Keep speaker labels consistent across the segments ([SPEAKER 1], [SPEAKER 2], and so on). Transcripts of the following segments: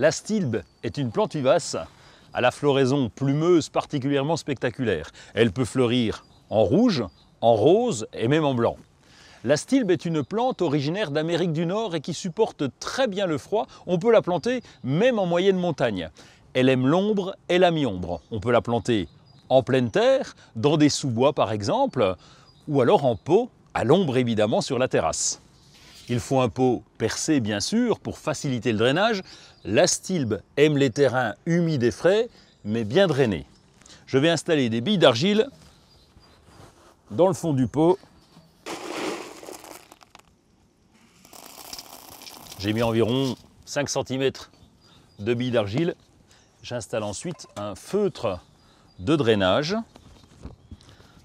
[SPEAKER 1] L'astilbe est une plante vivace à la floraison plumeuse particulièrement spectaculaire. Elle peut fleurir en rouge, en rose et même en blanc. L'astilbe est une plante originaire d'Amérique du Nord et qui supporte très bien le froid. On peut la planter même en moyenne montagne. Elle aime l'ombre et la mi-ombre. On peut la planter en pleine terre, dans des sous-bois par exemple, ou alors en pot, à l'ombre évidemment sur la terrasse. Il faut un pot percé bien sûr pour faciliter le drainage. L'astilbe aime les terrains humides et frais, mais bien drainés. Je vais installer des billes d'argile dans le fond du pot. J'ai mis environ 5 cm de billes d'argile. J'installe ensuite un feutre de drainage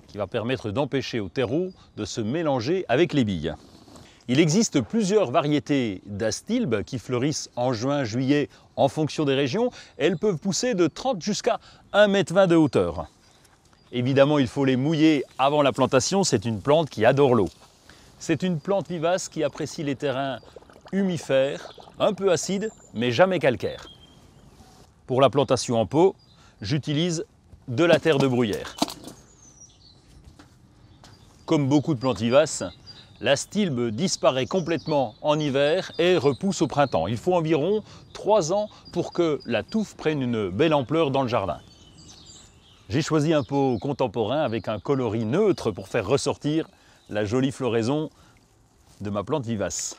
[SPEAKER 1] qui va permettre d'empêcher au terreau de se mélanger avec les billes. Il existe plusieurs variétés d'astilbes qui fleurissent en juin, juillet en fonction des régions. Elles peuvent pousser de 30 jusqu'à 1,20 m de hauteur. Évidemment, il faut les mouiller avant la plantation, c'est une plante qui adore l'eau. C'est une plante vivace qui apprécie les terrains humifères, un peu acides, mais jamais calcaires. Pour la plantation en pot, j'utilise de la terre de bruyère. Comme beaucoup de plantes vivaces, l'astilbe disparaît complètement en hiver et repousse au printemps. Il faut environ 3 ans pour que la touffe prenne une belle ampleur dans le jardin. J'ai choisi un pot contemporain avec un coloris neutre pour faire ressortir la jolie floraison de ma plante vivace.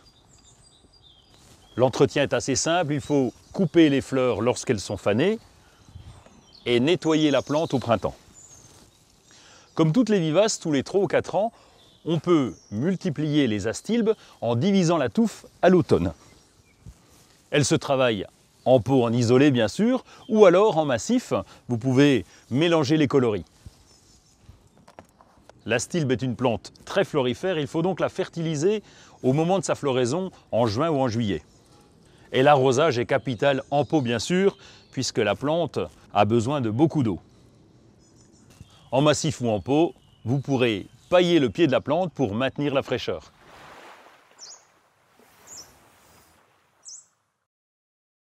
[SPEAKER 1] L'entretien est assez simple, il faut couper les fleurs lorsqu'elles sont fanées et nettoyer la plante au printemps. Comme toutes les vivaces, tous les 3 ou 4 ans, on peut multiplier les astilbes en divisant la touffe à l'automne. Elle se travaille en pot en isolé bien sûr, ou alors en massif, vous pouvez mélanger les coloris. L'astilbe est une plante très florifère, il faut donc la fertiliser au moment de sa floraison, en juin ou en juillet. Et l'arrosage est capital en pot bien sûr, puisque la plante a besoin de beaucoup d'eau. En massif ou en pot, vous pourrez pailler le pied de la plante pour maintenir la fraîcheur.